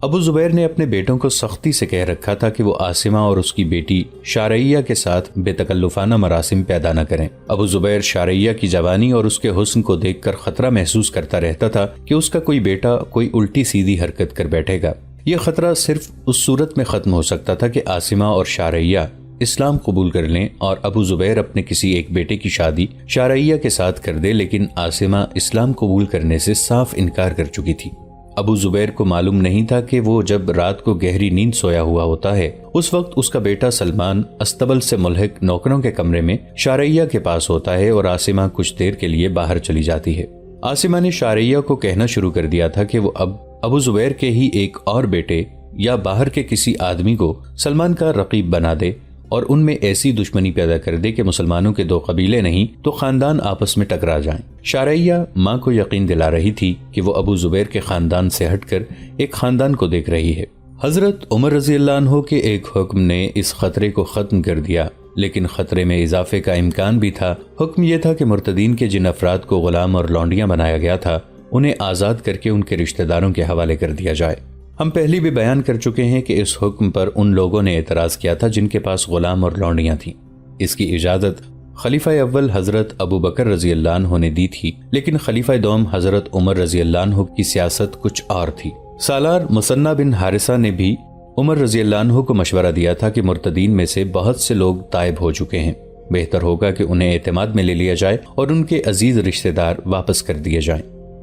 ابو زبیر نے اپنے بیٹوں کو سختی سے کہہ رکھا تھا کہ وہ عاصمہ اور اس کی بیٹی شارعیہ کے ساتھ بے تکلفانہ مراسم پیدا نہ کریں۔ ابو زبیر شارعیہ کی جوانی اور اس کے حسن کو دیکھ کر خطرہ محسوس کرتا رہتا تھا کہ اس کا کوئی بیٹا کوئی الٹی سیدھی حرکت کر بیٹھے گا۔ یہ خطرہ صرف اس صورت میں ختم ہو سکتا تھا کہ عاصمہ اور شارعیہ اسلام قبول کر لیں اور ابو زبیر اپنے کسی ایک بیٹے کی شادی شارعیہ کے ساتھ کر دے، لیکن عاصمہ اسلام قبول کرنے سے صاف انکار کر چکی تھی۔ ابو زبیر کو معلوم نہیں تھا کہ وہ جب رات کو گہری نیند سویا ہوا ہوتا ہے اس وقت اس کا بیٹا سلمان استبل سے ملحق نوکروں کے کمرے میں شارعیہ کے پاس ہوتا ہے اور عاصمہ کچھ دیر کے لیے باہر چلی جاتی ہے۔ عاصمہ نے شارعیہ کو کہنا شروع کر دیا تھا کہ وہ اب ابو زبیر کے ہی ایک اور بیٹے یا باہر کے کسی آدمی کو سلمان کا رقیب بنا دے اور ان میں ایسی دشمنی پیدا کر دے کہ مسلمانوں کے دو قبیلے نہیں تو خاندان آپس میں ٹکرا جائیں۔ شارعیہ ماں کو یقین دلا رہی تھی کہ وہ ابو زبیر کے خاندان سے ہٹ کر ایک خاندان کو دیکھ رہی ہے۔ حضرت عمر رضی اللہ عنہ کے ایک حکم نے اس خطرے کو ختم کر دیا، لیکن خطرے میں اضافے کا امکان بھی تھا۔ حکم یہ تھا کہ مرتدین کے جن افراد کو غلام اور لونڈیاں بنایا گیا تھا انہیں آزاد کر کے ان کے رشتہ داروں کے حوالے کر دیا جائے۔ ہم پہلے بھی بیان کر چکے ہیں کہ اس حکم پر ان لوگوں نے اعتراض کیا تھا جن کے پاس غلام اور لونڈیاں تھیں۔ اس کی اجازت خلیفہ اول حضرت ابو بکر رضی اللہ عنہ نے دی تھی، لیکن خلیفہ دوم حضرت عمر رضی اللہ عنہ کی سیاست کچھ اور تھی۔ سالار مثنہ بن حارثہ نے بھی عمر رضی اللہ عنہ کو مشورہ دیا تھا کہ مرتدین میں سے بہت سے لوگ تائب ہو چکے ہیں، بہتر ہوگا کہ انہیں اعتماد میں لے لیا جائے اور ان کے عزیز رشتہ دار واپس کر دیے جائیں۔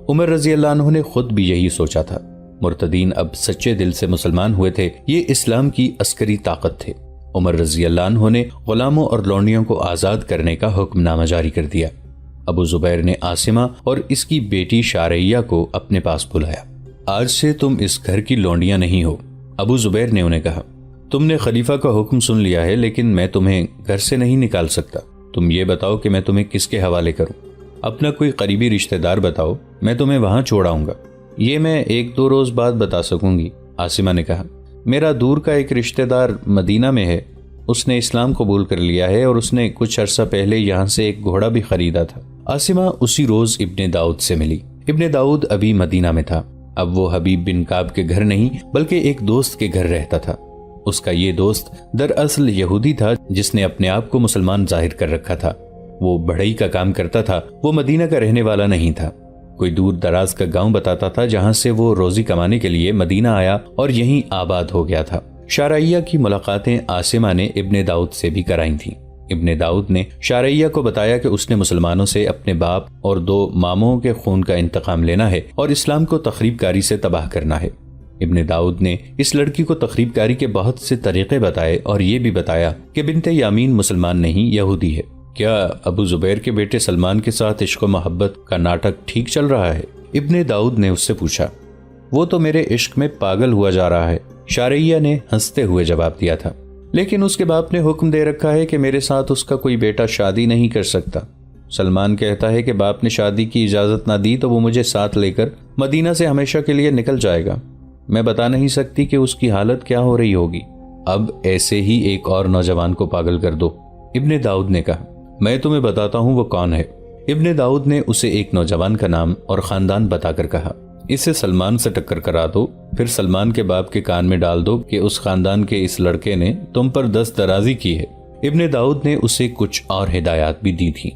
عمر رضی اللہ عنہ نے خود بھی یہی سوچا تھا۔ مرتدین اب سچے دل سے مسلمان ہوئے تھے، یہ اسلام کی عسکری طاقت تھے۔ عمر رضی اللہ عنہ نے غلاموں اور لونڈیوں کو آزاد کرنے کا حکم نامہ جاری کر دیا۔ ابو زبیر نے عاصمہ اور اس کی بیٹی شارعیہ کو اپنے پاس بلایا۔ آج سے تم اس گھر کی لونڈیاں نہیں ہو، ابو زبیر نے انہیں کہا۔ تم نے خلیفہ کا حکم سن لیا ہے، لیکن میں تمہیں گھر سے نہیں نکال سکتا۔ تم یہ بتاؤ کہ میں تمہیں کس کے حوالے کروں؟ اپنا کوئی قریبی رشتہ دار بتاؤ، میں تمہیں وہاں چھوڑاؤں گا۔ یہ میں 1-2 روز بعد بتا سکوں گی، عاصمہ نے کہا۔ میرا دور کا ایک رشتہ دار مدینہ میں ہے، اس نے اسلام قبول کر لیا ہے اور اس نے کچھ عرصہ پہلے یہاں سے ایک گھوڑا بھی خریدا تھا۔ عاصمہ اسی روز ابن داؤد سے ملی۔ ابن داؤد ابھی مدینہ میں تھا۔ اب وہ حبیب بن کعب کے گھر نہیں بلکہ ایک دوست کے گھر رہتا تھا۔ اس کا یہ دوست دراصل یہودی تھا جس نے اپنے آپ کو مسلمان ظاہر کر رکھا تھا۔ وہ بڑھئی کا کام کرتا تھا، وہ مدینہ کا رہنے والا نہیں تھا۔ کوئی دور دراز کا گاؤں بتاتا تھا جہاں سے وہ روزی کمانے کے لیے مدینہ آیا اور یہیں آباد ہو گیا تھا۔ شارعیہ کی ملاقاتیں عاصمہ نے ابن داؤد سے بھی کرائیں تھیں۔ ابن داؤد نے شارعیہ کو بتایا کہ اس نے مسلمانوں سے اپنے باپ اور 2 ماموں کے خون کا انتقام لینا ہے اور اسلام کو تخریب کاری سے تباہ کرنا ہے۔ ابن داؤد نے اس لڑکی کو تخریب کاری کے بہت سے طریقے بتائے اور یہ بھی بتایا کہ بنت یامین مسلمان نہیں یہودی ہے۔ کیا ابو زبیر کے بیٹے سلمان کے ساتھ عشق و محبت کا ناٹک ٹھیک چل رہا ہے؟ ابن داؤد نے اس سے پوچھا۔ وہ تو میرے عشق میں پاگل ہوا جا رہا ہے، شارعیہ نے ہنستے ہوئے جواب دیا تھا، لیکن اس کے باپ نے حکم دے رکھا ہے کہ میرے ساتھ اس کا کوئی بیٹا شادی نہیں کر سکتا۔ سلمان کہتا ہے کہ باپ نے شادی کی اجازت نہ دی تو وہ مجھے ساتھ لے کر مدینہ سے ہمیشہ کے لیے نکل جائے گا۔ میں بتا نہیں سکتی کہ اس کی حالت کیا ہو رہی ہوگی۔ اب ایسے ہی ایک اور نوجوان کو پاگل کر دو، ابن داؤد نے کہا۔ میں تمہیں بتاتا ہوں وہ کون ہے۔ ابن داؤد نے اسے ایک نوجوان کا نام اور خاندان بتا کر کہا، اسے سلمان سے ٹکر کرا دو، پھر سلمان کے باپ کے کان میں ڈال دو کہ اس خاندان کے اس لڑکے نے تم پر دست درازی کی ہے۔ ابن داؤد نے اسے کچھ اور ہدایات بھی دی تھی۔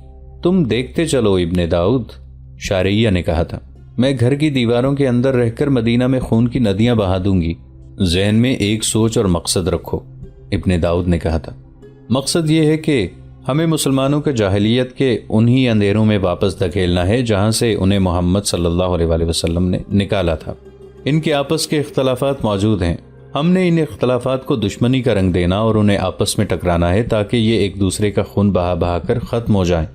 تم دیکھتے چلو ابن داؤد، شارعیہ نے کہا تھا، میں گھر کی دیواروں کے اندر رہ کر مدینہ میں خون کی ندیاں بہا دوں گی۔ ذہن میں ایک سوچ اور مقصد رکھو، ابن داؤد نے کہا تھا۔ مقصد یہ ہے کہ ہمیں مسلمانوں کے جاہلیت کے انہی اندھیروں میں واپس دھکیلنا ہے جہاں سے انہیں محمد صلی اللہ علیہ وسلم نے نکالا تھا۔ ان کے آپس کے اختلافات موجود ہیں، ہم نے ان اختلافات کو دشمنی کا رنگ دینا اور انہیں آپس میں ٹکرانا ہے تاکہ یہ ایک دوسرے کا خون بہا بہا کر ختم ہو جائیں۔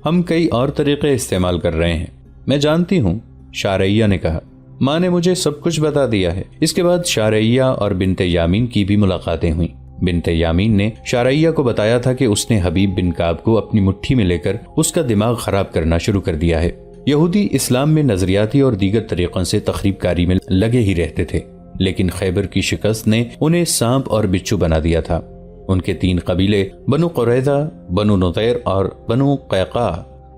ہم کئی اور طریقے استعمال کر رہے ہیں۔ میں جانتی ہوں، شارعیہ نے کہا، ماں نے مجھے سب کچھ بتا دیا ہے۔ اس کے بعد شارعیہ اور بنت یامین کی بھی ملاقاتیں ہوئیں۔ بنت یامین نے شارعیہ کو بتایا تھا کہ اس نے حبیب بن کعب کو اپنی مٹھی میں لے کر اس کا دماغ خراب کرنا شروع کر دیا ہے۔ یہودی اسلام میں نظریاتی اور دیگر طریقوں سے تخریب کاری میں لگے ہی رہتے تھے، لیکن خیبر کی شکست نے انہیں سانپ اور بچھو بنا دیا تھا۔ ان کے 3 قبیلے بنو قریظہ، بنو نضیر اور بنو قیقاع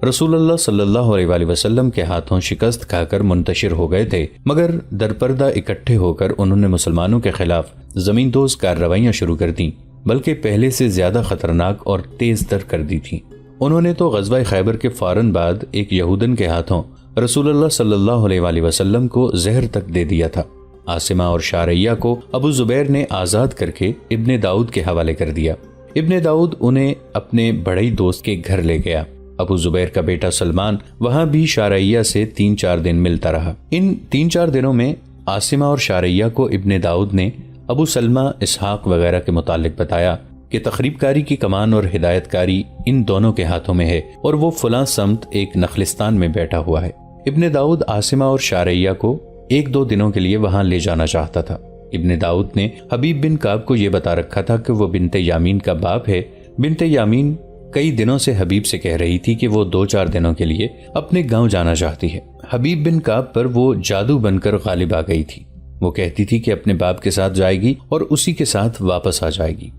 رسول اللہ صلی اللہ علیہ وآلہ وسلم کے ہاتھوں شکست کھا کر منتشر ہو گئے تھے، مگر درپردہ اکٹھے ہو کر انہوں نے مسلمانوں کے خلاف زمین دوز کارروائیاں شروع کر دیں، بلکہ پہلے سے زیادہ خطرناک اور تیز تر کر دی تھیں۔ انہوں نے تو غزوہ خیبر کے فوراً بعد ایک یہودن کے ہاتھوں رسول اللہ صلی اللہ علیہ وآلہ وسلم کو زہر تک دے دیا تھا۔ عاصمہ اور شارعیہ کو ابو زبیر نے آزاد کر کے ابن داؤد کے حوالے کر دیا۔ ابن داؤد انہیں اپنے بڑے دوست کے گھر لے گیا۔ ابو زبیر کا بیٹا سلمان وہاں بھی شارعیہ سے 3-4 دن ملتا رہا۔ ان 3-4 دنوں میں عاصمہ اور شارعیہ کو ابن داؤد نے ابو سلمہ، اسحاق وغیرہ کے متعلق بتایا کہ تخریب کاری کی کمان اور ہدایت کاری ان دونوں کے ہاتھوں میں ہے اور وہ فلاں سمت ایک نخلستان میں بیٹھا ہوا ہے۔ ابن داؤد عاصمہ اور شارعیہ کو 1-2 دنوں کے لیے وہاں لے جانا چاہتا تھا۔ ابن داؤد نے حبیب بن کعب کو یہ بتا رکھا تھا کہ وہ بنت یامین کا باپ ہے۔ بنت یامین کئی دنوں سے حبیب سے کہہ رہی تھی کہ وہ 2-4 دنوں کے لیے اپنے گاؤں جانا چاہتی ہے۔ حبیب بن کعب پر وہ جادو بن کر غالب آ گئی تھی۔ وہ کہتی تھی کہ اپنے باپ کے ساتھ جائے گی اور اسی کے ساتھ واپس آ جائے گی۔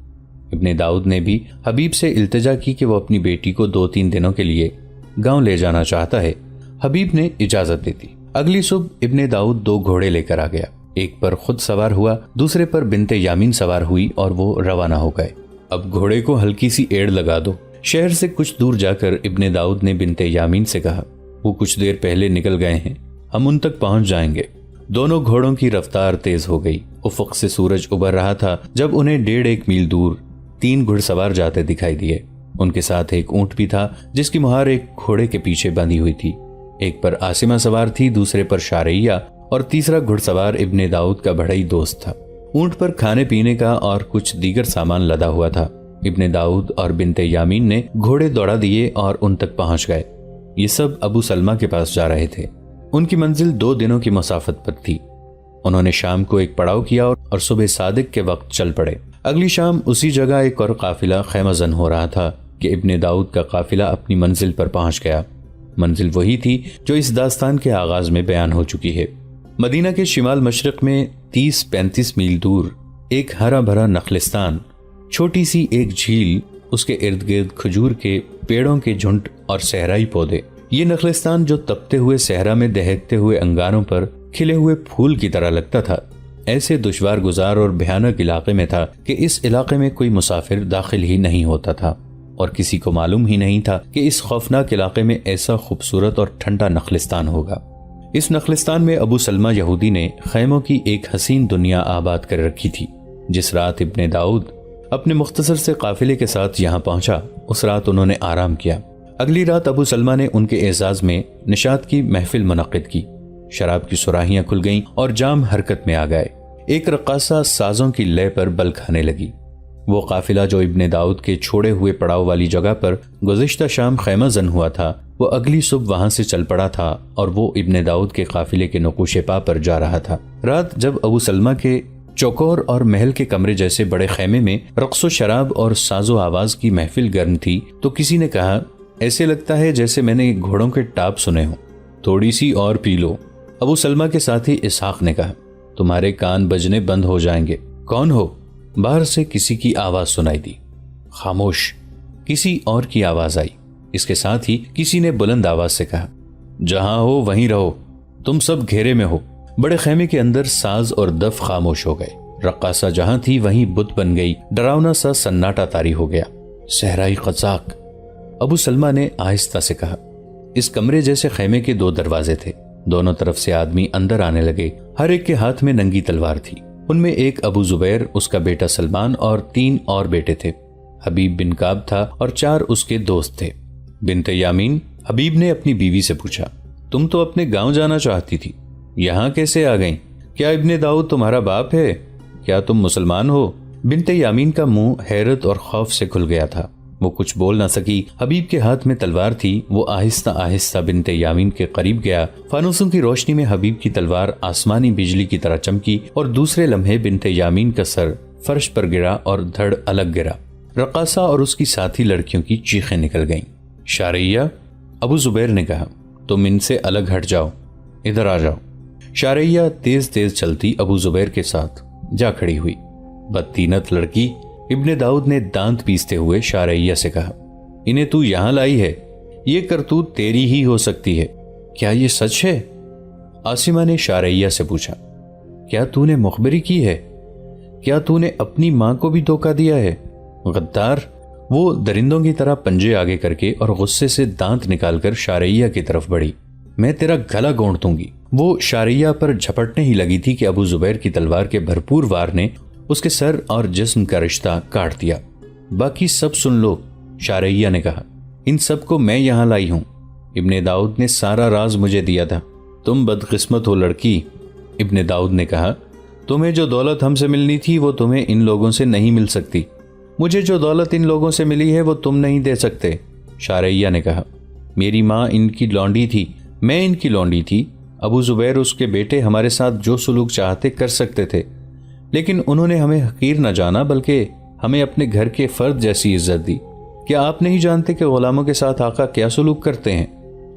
ابن داؤد نے بھی حبیب سے التجا کی کہ وہ اپنی بیٹی کو 2-3 دنوں کے لیے گاؤں لے جانا چاہتا ہے۔ حبیب نے اجازت دے دی۔ اگلی صبح ابن داؤد 2 گھوڑے لے کر آ گیا۔ ایک پر خود سوار ہوا، دوسرے پر بنت یامین سوار ہوئی اور وہ روانہ ہو گئے۔ اب گھوڑے کو ہلکی سی ایڑ لگا دو۔ شہر سے کچھ دور جا کر ابن داؤد نے بنت یامین سے کہا، وہ کچھ دیر پہلے نکل گئے ہیں، ہم ان تک پہنچ جائیں گے۔ دونوں گھوڑوں کی رفتار تیز ہو گئی۔ افق سے سورج ابھر رہا تھا جب انہیں 1.5 میل دور 3 گھڑ سوار جاتے دکھائی دیے۔ ان کے ساتھ ایک اونٹ بھی تھا جس کی مہار ایک گھوڑے کے پیچھے بندھی ہوئی تھی۔ ایک پر عاصمہ سوار تھی، دوسرے پر شارعیہ اور تیسرا گھڑ سوار ابن داؤد کا بڑا ہی دوست تھا۔ اونٹ پر کھانے پینے کا اور کچھ دیگر سامان لدا ہوا تھا۔ ابن داؤد اور بنت یامین نے گھوڑے دوڑا دیے اور ان تک پہنچ گئے۔ یہ سب ابو سلمہ کے پاس جا رہے تھے۔ ان کی منزل 2 دنوں کی مسافت پر تھی۔ انہوں نے شام کو ایک پڑاؤ کیا اور صبح صادق کے وقت چل پڑے۔ اگلی شام اسی جگہ ایک اور قافلہ خیمہ زن ہو رہا تھا کہ ابن داؤد کا قافلہ اپنی منزل پر پہنچ گیا۔ منزل وہی تھی جو اس داستان کے آغاز میں بیان ہو چکی ہے۔ مدینہ کے شمال مشرق میں 30-35 میل دور ایک ہرا بھرا نخلستان، چھوٹی سی ایک جھیل، اس کے ارد گرد کھجور کے پیڑوں کے جھنڈ اور صحرائی پودے۔ یہ نخلستان جو تپتے ہوئے صحرا میں دہکتے ہوئے انگاروں پر کھلے ہوئے پھول کی طرح لگتا تھا، ایسے دشوار گزار اور بھیانک علاقے میں تھا کہ اس علاقے میں کوئی مسافر داخل ہی نہیں ہوتا تھا اور کسی کو معلوم ہی نہیں تھا کہ اس خوفناک علاقے میں ایسا خوبصورت اور ٹھنڈا نخلستان ہوگا۔ اس نخلستان میں ابو سلمہ یہودی نے خیموں کی ایک حسین دنیا آباد کر رکھی تھی۔ جس رات ابن داؤد اپنے مختصر سے قافلے کے ساتھ یہاں پہنچا، اس رات انہوں نے آرام کیا۔ اگلی رات ابو سلمہ نے ان کے اعزاز میں نشاط کی محفل منعقد کی۔ شراب کی سراہیاں کھل گئیں اور جام حرکت میں آ گئے۔ ایک رقاصہ سازوں کی لے پر بل کھانے لگی۔ وہ قافلہ جو ابن داؤد کے چھوڑے ہوئے پڑاؤ والی جگہ پر گزشتہ شام خیمہ زن ہوا تھا، وہ اگلی صبح وہاں سے چل پڑا تھا اور وہ ابن داؤد کے قافلے کے نقوش پا پر جا رہا تھا۔ رات جب ابو سلمہ کے چوکور اور محل کے کمرے جیسے بڑے خیمے میں رقص و شراب اور ساز و آواز کی محفل گرم تھی تو کسی نے کہا، ایسے لگتا ہے جیسے میں نے گھوڑوں کے ٹاپ سنے ہوں، تھوڑی سی اور پی لو۔ ابو سلمہ کے ساتھی اسحاق نے کہا، تمہارے کان بجنے بند ہو جائیں گے۔ کون ہو؟ باہر سے کسی کی آواز سنائی دی۔ خاموش۔ کسی اور کی آواز آئی۔ اس کے ساتھ ہی کسی نے بلند آواز سے کہا، جہاں ہو وہیں رہو، تم سب گھیرے میں ہو۔ بڑے خیمے کے اندر ساز اور دف خاموش ہو گئے۔ رقاصہ جہاں تھی وہیں بت بن گئی۔ ڈراؤنا سا سناٹا طاری ہو گیا۔ صحرائی قزاق۔ ابو سلمہ نے آہستہ سے کہا۔ اس کمرے جیسے خیمے کے 2 دروازے تھے۔ دونوں طرف سے آدمی اندر آنے لگے۔ ہر ایک کے ہاتھ میں ننگی تلوار تھی۔ ان میں ایک ابو زبیر، اس کا بیٹا سلمان اور 3 اور بیٹے تھے۔ حبیب بن کعب تھا اور 4 اس کے دوست تھے۔ بنت یامین، حبیب نے اپنی بیوی سے پوچھا، تم تو اپنے گاؤں جانا چاہتی تھی، یہاں کیسے آ گئیں؟ کیا ابن داؤد تمہارا باپ ہے؟ کیا تم مسلمان ہو؟ بنت یامین کا منہ حیرت اور خوف سے کھل گیا تھا۔ وہ کچھ بول نہ سکی۔ حبیب کے ہاتھ میں تلوار تھی۔ وہ آہستہ آہستہ بنت یامین کے قریب گیا۔ فانوسوں کی روشنی میں حبیب کی تلوار آسمانی بجلی کی طرح چمکی اور دوسرے لمحے بنت یامین کا سر فرش پر گرا اور دھڑ الگ گرا۔ رقاصہ اور اس کی ساتھی لڑکیوں کی چیخیں نکل گئیں۔ شارعیہ، ابو زبیر نے کہا، تم ان سے الگ ہٹ جاؤ، ادھر آ جاؤ۔ شارعیہ تیز تیز چلتی ابو زبیر کے ساتھ جا کھڑی ہوئی۔ بدتینت لڑکی، ابن داؤد نے دانت پیستے ہوئے شارعیہ سے کہا، انہیں تو یہاں لائی ہے، یہ کرتوت تیری ہی ہو سکتی ہے، کیا یہ سچ ہے؟ عاصمہ نے شارعیہ سے پوچھا، کیا تو نے مخبری کی ہے؟ کیا تو نے اپنی ماں کو بھی دھوکہ دیا ہے؟ غدار! وہ درندوں کی طرح پنجے آگے کر کے اور غصے سے دانت نکال کر شارعیہ کی طرف بڑھی۔ میں تیرا گلا گونٹ دوں گی۔ وہ شارعیہ پر جھپٹنے ہی لگی تھی کہ ابو زبیر کی تلوار کے بھرپور وار نے اس کے سر اور جسم کا رشتہ کاٹ دیا۔ باقی سب سن لو، شارعیہ نے کہا، ان سب کو میں یہاں لائی ہوں۔ ابن داؤد نے سارا راز مجھے دیا تھا۔ تم بدقسمت ہو لڑکی، ابن داؤد نے کہا، تمہیں جو دولت ہم سے ملنی تھی وہ تمہیں ان لوگوں سے نہیں مل سکتی۔ مجھے جو دولت ان لوگوں سے ملی ہے وہ تم نہیں دے سکتے، شارعیہ نے کہا۔ میری ماں ان کی لونڈی تھی، میں ان کی لونڈی تھی۔ ابو زبیر اس کے بیٹے ہمارے ساتھ جو سلوک چاہتے کر سکتے تھے، لیکن انہوں نے ہمیں حقیر نہ جانا بلکہ ہمیں اپنے گھر کے فرد جیسی عزت دی۔ کیا آپ نہیں جانتے کہ غلاموں کے ساتھ آقا کیا سلوک کرتے ہیں؟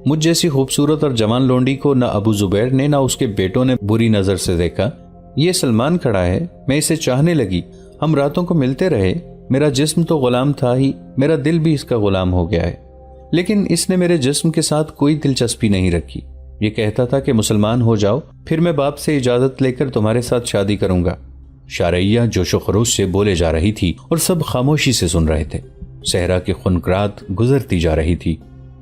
مجھ جیسی خوبصورت اور جوان لونڈی کو نہ ابو زبیر نے نہ اس کے بیٹوں نے بری نظر سے دیکھا۔ یہ سلمان کھڑا ہے، میں اسے چاہنے لگی، ہم راتوں کو ملتے رہے۔ میرا جسم تو غلام تھا ہی، میرا دل بھی اس کا غلام ہو گیا ہے، لیکن اس نے میرے جسم کے ساتھ کوئی دلچسپی نہیں رکھی۔ یہ کہتا تھا کہ مسلمان ہو جاؤ، پھر میں باپ سے اجازت لے کر تمہارے ساتھ شادی کروں گا۔ شارعیہ جوش و خروش سے بولے جا رہی تھی اور سب خاموشی سے سن رہے تھے۔ صحرا کی خنکرات گزرتی جا رہی تھی،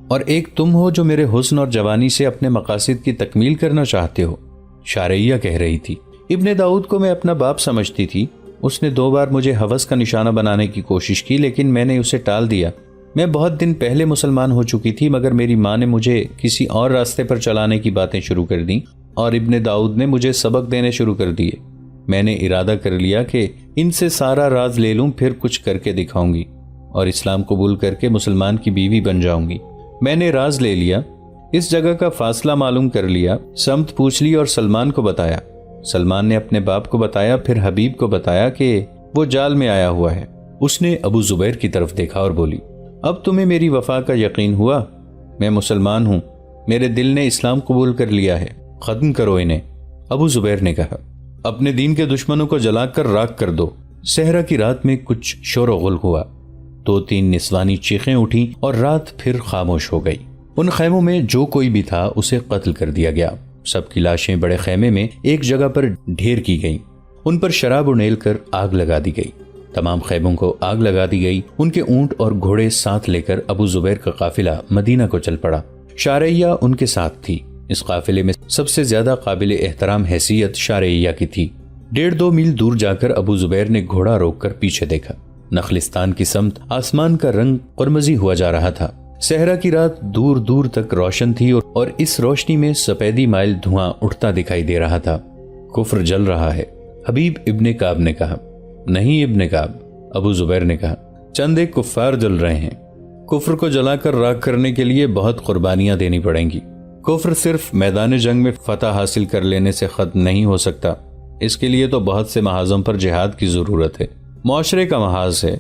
اور ایک تم ہو جو میرے حسن اور جوانی سے اپنے مقاصد کی تکمیل کرنا چاہتے ہو، شارعیہ کہہ رہی تھی۔ ابن داؤد کو میں اپنا باپ سمجھتی تھی۔ اس نے 2 بار مجھے ہوس کا نشانہ بنانے کی کوشش کی، لیکن میں نے اسے ٹال دیا۔ میں بہت دن پہلے مسلمان ہو چکی تھی، مگر میری ماں نے مجھے کسی اور راستے پر چلانے کی باتیں شروع کر دیں اور ابن داؤد نے مجھے سبق دینے شروع کر دیے۔ میں نے ارادہ کر لیا کہ ان سے سارا راز لے لوں، پھر کچھ کر کے دکھاؤں گی اور اسلام قبول کر کے مسلمان کی بیوی بن جاؤں گی۔ میں نے راز لے لیا، اس جگہ کا فاصلہ معلوم کر لیا، سمت پوچھ لی اور سلمان کو بتایا۔ سلمان نے اپنے باپ کو بتایا، پھر حبیب کو بتایا کہ وہ جال میں آیا ہوا ہے۔ اس نے ابو زبیر کی طرف دیکھا اور بولی، اب تمہیں میری وفا کا یقین ہوا؟ میں مسلمان ہوں، میرے دل نے اسلام قبول کر لیا ہے، ختم کرو انہیں۔ ابو زبیر نے کہا، اپنے دین کے دشمنوں کو جلا کر راکھ کر دو۔ صحرا کی رات میں کچھ شور و غل ہوا، 2-3 نسوانی چیخیں اٹھیں اور رات پھر خاموش ہو گئی۔ ان خیموں میں جو کوئی بھی تھا اسے قتل کر دیا گیا۔ سب کی لاشیں بڑے خیمے میں ایک جگہ پر ڈھیر کی گئیں، ان پر شراب انیل کر آگ لگا دی گئی۔ تمام خیموں کو آگ لگا دی گئی۔ ان کے اونٹ اور گھوڑے ساتھ لے کر ابو زبیر کا قافلہ مدینہ کو چل پڑا۔ شارعیہ ان کے ساتھ تھی۔ اس قافلے میں سب سے زیادہ قابل احترام حیثیت شارعیہ کی تھی۔ 1.5-2 میل دور جا کر ابو زبیر نے گھوڑا روک کر پیچھے دیکھا۔ نخلستان کی سمت آسمان کا رنگ قرمزی ہوا جا رہا تھا۔ صحرا کی رات دور دور تک روشن تھی اور اس روشنی میں سفیدی مائل دھواں اٹھتا دکھائی دے رہا تھا۔ کفر جل رہا ہے، حبیب ابن کعب نے کہا۔ نہیں ابن کعب، ابو زبیر نے کہا، چند ایک کفار جل رہے ہیں۔ کفر کو جلا کر راکھ کرنے کے لیے بہت قربانیاں دینی پڑیں گی۔ کفر صرف میدان جنگ میں فتح حاصل کر لینے سے ختم نہیں ہو سکتا، اس کے لیے تو بہت سے محاذوں پر جہاد کی ضرورت ہے۔ معاشرے کا محاذ ہے،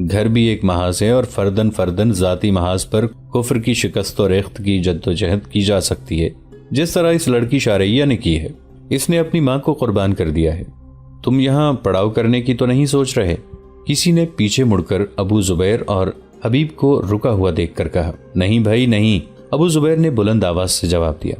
گھر بھی ایک محاذ ہے، اور فردن ذاتی محاذ پر کفر کی شکست و ریخت کی جد و جہد کی جا سکتی ہے، جس طرح اس لڑکی شارعیہ نے کی ہے۔ اس نے اپنی ماں کو قربان کر دیا ہے۔ تم یہاں پڑاؤ کرنے کی تو نہیں سوچ رہے؟ کسی نے پیچھے مڑ کر ابو زبیر اور حبیب کو رکا ہوا دیکھ کر کہا۔ نہیں بھائی نہیں، ابو زبیر نے بلند آواز سے جواب دیا۔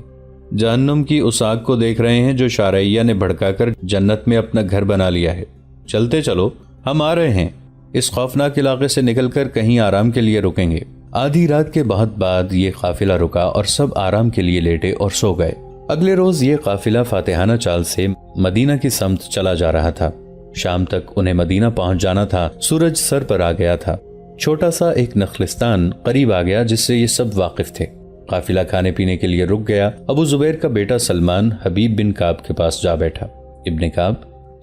جہنم کی اس آگ کو دیکھ رہے ہیں جو شارعیہ نے بھڑکا کر جنت میں اپنا گھر بنا لیا ہے۔ چلتے چلو، ہم آ رہے ہیں۔ اس خوفناک علاقے سے نکل کر کہیں آرام کے لیے رکیں گے۔ آدھی رات کے بہت بعد یہ قافلہ رکا اور سب آرام کے لیے لیٹے اور سو گئے۔ اگلے روز یہ قافلہ فاتحانہ چال سے مدینہ کی سمت چلا جا رہا تھا۔ شام تک انہیں مدینہ پہنچ جانا تھا۔ سورج سر پر آ گیا تھا۔ چھوٹا سا ایک نخلستان قریب آ گیا جس سے یہ سب واقف تھے۔ قافلہ کھانے پینے کے لیے رک گیا۔ ابو زبیر کا بیٹا سلمان حبیب بن کعب کے پاس جا بیٹھا۔ ابن کعب،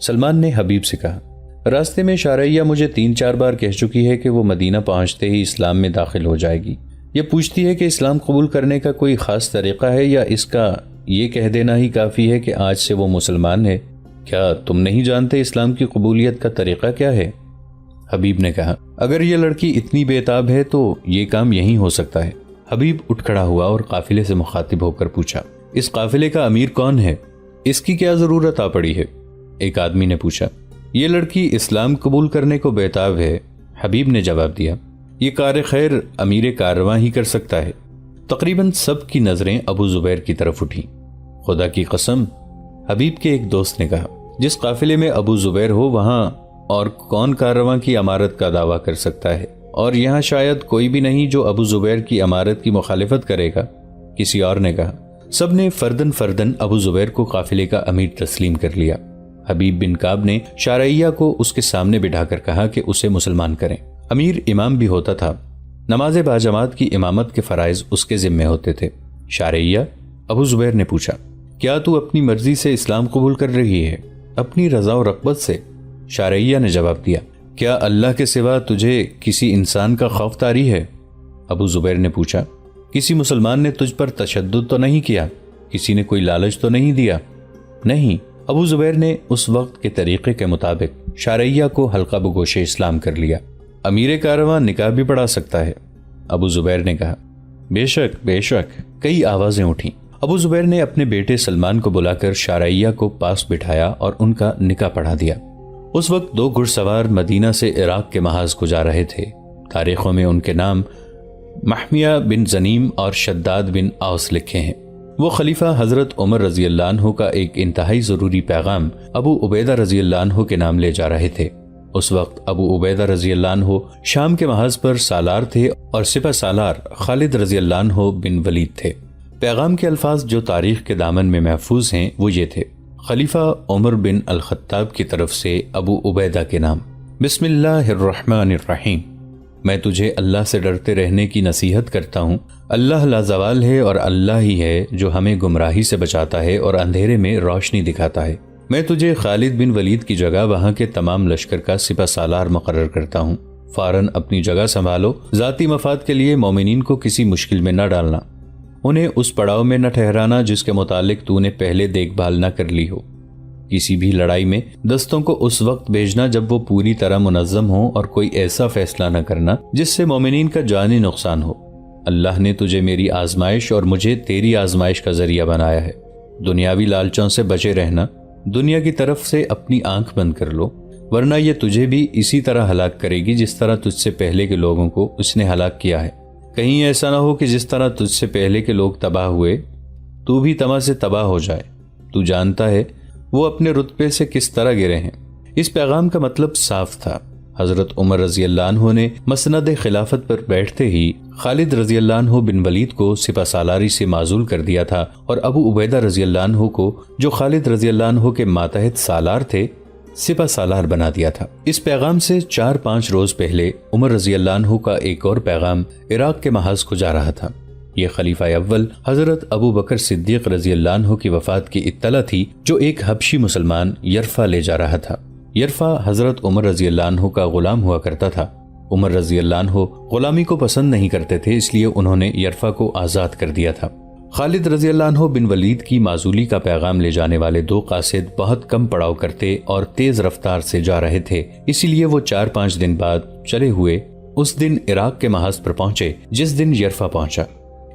سلمان نے حبیب سے کہا، راستے میں شارعیہ مجھے 3-4 بار کہہ چکی ہے کہ وہ مدینہ پہنچتے ہی اسلام میں داخل ہو جائے گی۔ یہ پوچھتی ہے کہ اسلام قبول کرنے کا کوئی خاص طریقہ ہے یا اس کا یہ کہہ دینا ہی کافی ہے کہ آج سے وہ مسلمان ہے۔ کیا تم نہیں جانتے اسلام کی قبولیت کا طریقہ کیا ہے؟ حبیب نے کہا، اگر یہ لڑکی اتنی بے تاب ہے تو یہ کام یہیں ہو سکتا ہے۔ حبیب اٹھ کھڑا ہوا اور قافلے سے مخاطب ہو کر پوچھا، اس قافلے کا امیر کون ہے؟ اس کی کیا ضرورت آ پڑی ہے؟ ایک آدمی نے پوچھا۔ یہ لڑکی اسلام قبول کرنے کو بے تاب ہے، حبیب نے جواب دیا۔ یہ کار خیر امیر کارواں ہی کر سکتا ہے۔ تقریباً سب کی نظریں ابو زبیر کی طرف اٹھیں۔ خدا کی قسم، حبیب کے ایک دوست نے کہا، جس قافلے میں ابو زبیر ہو وہاں اور کون کارواں کی امارت کا دعویٰ کر سکتا ہے، اور یہاں شاید کوئی بھی نہیں جو ابو زبیر کی امارت کی مخالفت کرے گا۔ کسی اور نے کہا۔ سب نے فردن فردن ابو زبیر کو قافلے کا امیر تسلیم کر لیا۔ حبیب بن کعب نے شارعیہ کو اس کے سامنے بٹھا کر کہا کہ اسے مسلمان کریں۔ امیر امام بھی ہوتا تھا، نماز باجماعت کی امامت کے فرائض اس کے ذمے ہوتے تھے۔ شارعیہ، ابو زبیر نے پوچھا، کیا تو اپنی مرضی سے اسلام قبول کر رہی ہے؟ اپنی رضا و رغبت سے؟ شارعیہ نے جواب دیا، کیا اللہ کے سوا تجھے کسی انسان کا خوف طاری ہے؟ ابو زبیر نے پوچھا، کسی مسلمان نے تجھ پر تشدد تو نہیں کیا؟ کسی نے کوئی لالچ تو نہیں دیا؟ نہیں۔ ابو زبیر نے اس وقت کے طریقے کے مطابق شارعیہ کو حلقہ بگوش اسلام کر لیا۔ امیر کارواں نکاح بھی پڑھا سکتا ہے؟ ابو زبیر نے کہا، بے شک بے شک۔ کئی آوازیں اٹھیں۔ ابو زبیر نے اپنے بیٹے سلمان کو بلا کر شارعیہ کو پاس بٹھایا اور ان کا نکاح پڑھا دیا۔ اس وقت 2 گھڑ سوار مدینہ سے عراق کے محاذ کو جا رہے تھے۔ تاریخوں میں ان کے نام محمیہ بن زنیم اور شداد بن اوس لکھے ہیں۔ وہ خلیفہ حضرت عمر رضی اللہ عنہ کا ایک انتہائی ضروری پیغام ابو عبیدہ رضی اللہ عنہ کے نام لے جا رہے تھے۔ اس وقت ابو عبیدہ رضی اللہ عنہ شام کے محاذ پر سالار تھے اور سپہ سالار خالد رضی اللہ عنہ بن ولید تھے۔ پیغام کے الفاظ جو تاریخ کے دامن میں محفوظ ہیں وہ یہ تھے، خلیفہ عمر بن الخطاب کی طرف سے ابو عبیدہ کے نام، بسم اللہ الرحمن الرحیم، میں تجھے اللہ سے ڈرتے رہنے کی نصیحت کرتا ہوں۔ اللہ لازوال ہے اور اللہ ہی ہے جو ہمیں گمراہی سے بچاتا ہے اور اندھیرے میں روشنی دکھاتا ہے۔ میں تجھے خالد بن ولید کی جگہ وہاں کے تمام لشکر کا سپہ سالار مقرر کرتا ہوں۔ فوراً اپنی جگہ سنبھالو، ذاتی مفاد کے لیے مومنین کو کسی مشکل میں نہ ڈالنا، انہیں اس پڑاؤ میں نہ ٹھہرانا جس کے متعلق تو نے پہلے دیکھ بھال نہ کر لی ہو۔ کسی بھی لڑائی میں دستوں کو اس وقت بھیجنا جب وہ پوری طرح منظم ہو، اور کوئی ایسا فیصلہ نہ کرنا جس سے مومنین کا جانی نقصان ہو۔ اللہ نے تجھے میری آزمائش اور مجھے تیری آزمائش کا ذریعہ بنایا ہے۔ دنیاوی لالچوں سے بچے رہنا، دنیا کی طرف سے اپنی آنکھ بند کر لو، ورنہ یہ تجھے بھی اسی طرح ہلاک کرے گی جس طرح تجھ سے پہلے کے لوگوں کو اس نے ہلاک کیا ہے۔ کہیں ایسا نہ ہو کہ جس طرح تجھ سے پہلے کے لوگ تباہ ہوئے تو بھی طمع سے تباہ ہو جائے۔ تو جانتا ہے وہ اپنے رتبے سے کس طرح گرے ہیں۔ اس پیغام کا مطلب صاف تھا۔ حضرت عمر رضی اللہ عنہ نے مسند خلافت پر بیٹھتے ہی خالد رضی اللہ عنہ بن ولید کو سپہ سالاری سے معزول کر دیا تھا، اور ابو عبیدہ رضی اللہ عنہ کو، جو خالد رضی اللہ عنہ کے ماتحت سالار تھے، سپہ سالار بنا دیا تھا۔ اس پیغام سے 4-5 روز پہلے عمر رضی اللہ عنہ کا ایک اور پیغام عراق کے محاذ کو جا رہا تھا۔ یہ خلیفہ اول حضرت ابو بکر صدیق رضی اللہ عنہ کی وفات کی اطلاع تھی، جو ایک حبشی مسلمان یرفا لے جا رہا تھا۔ یرفا حضرت عمر رضی اللہ عنہ کا غلام ہوا کرتا تھا۔ عمر رضی اللہ عنہ غلامی کو پسند نہیں کرتے تھے، اس لیے انہوں نے یرفا کو آزاد کر دیا تھا۔ خالد رضی اللہ عنہ بن ولید کی معزولی کا پیغام لے جانے والے 2 قاصد بہت کم پڑاؤ کرتے اور تیز رفتار سے جا رہے تھے، اسی لیے وہ 4-5 دن بعد چلے ہوئے اس دن عراق کے محاذ پر پہنچے جس دن یرفا پہنچا۔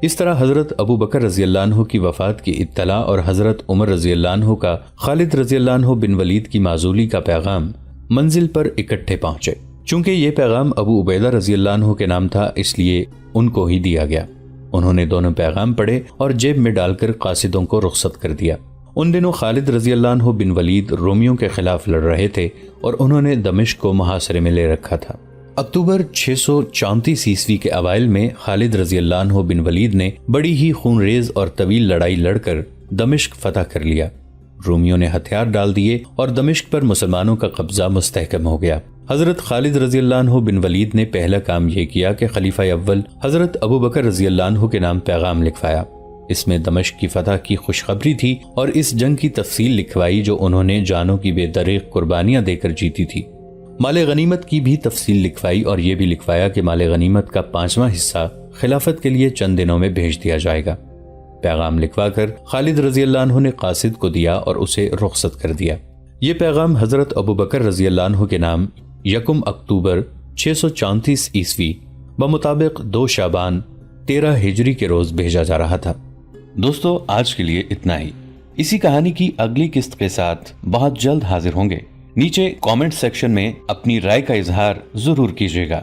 اس طرح حضرت ابو بکر رضی اللہ عنہ کی وفات کی اطلاع اور حضرت عمر رضی اللہ عنہ کا خالد رضی اللہ عنہ بن ولید کی معزولی کا پیغام منزل پر اکٹھے پہنچے۔ چونکہ یہ پیغام ابو عبیدہ رضی اللہ عنہ کے نام تھا، اس لیے ان کو ہی دیا گیا۔ انہوں نے دونوں پیغام پڑھے اور جیب میں ڈال کر قاصدوں کو رخصت کر دیا۔ ان دنوں خالد رضی اللہ عنہ بن ولید رومیوں کے خلاف لڑ رہے تھے اور انہوں نے دمشق کو محاصرے میں لے رکھا تھا۔ اکتوبر 634 عیسوی کے اوائل میں خالد رضی اللہ عنہ بن ولید نے بڑی ہی خونریز اور طویل لڑائی لڑ کر دمشق فتح کر لیا۔ رومیوں نے ہتھیار ڈال دیے اور دمشق پر مسلمانوں کا قبضہ مستحکم ہو گیا۔ حضرت خالد رضی اللہ عنہ بن ولید نے پہلا کام یہ کیا کہ خلیفہ اول حضرت ابو بکر رضی اللہ عنہ کے نام پیغام لکھوایا۔ اس میں دمشق کی فتح کی خوشخبری تھی اور اس جنگ کی تفصیل لکھوائی جو انہوں نے جانوں کی بے دریغ قربانیاں دے کر جیتی تھی۔ مال غنیمت کی بھی تفصیل لکھوائی اور یہ بھی لکھوایا کہ مال غنیمت کا 5واں حصہ خلافت کے لیے چند دنوں میں بھیج دیا جائے گا۔ پیغام لکھوا کر خالد رضی اللہ عنہ نے قاصد کو دیا اور اسے رخصت کر دیا۔ یہ پیغام حضرت ابو بکر رضی اللہ عنہ کے نام 1 اکتوبر 634 عیسوی بمطابق 2 شعبان 13 ہجری کے روز بھیجا جا رہا تھا۔ دوستو، آج کے لیے اتنا ہی۔ اسی کہانی کی اگلی قسط کے ساتھ بہت جلد حاضر ہوں گے۔ نیچے کامنٹ سیکشن میں اپنی رائے کا اظہار ضرور کیجیے گا۔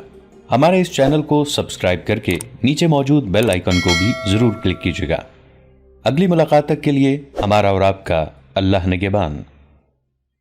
ہمارے اس چینل کو سبسکرائب کر کے نیچے موجود بیل آئیکن کو بھی ضرور کلک کیجیے گا۔ اگلی ملاقات تک کے لیے ہمارا اور آپ کا اللہ نگہبان۔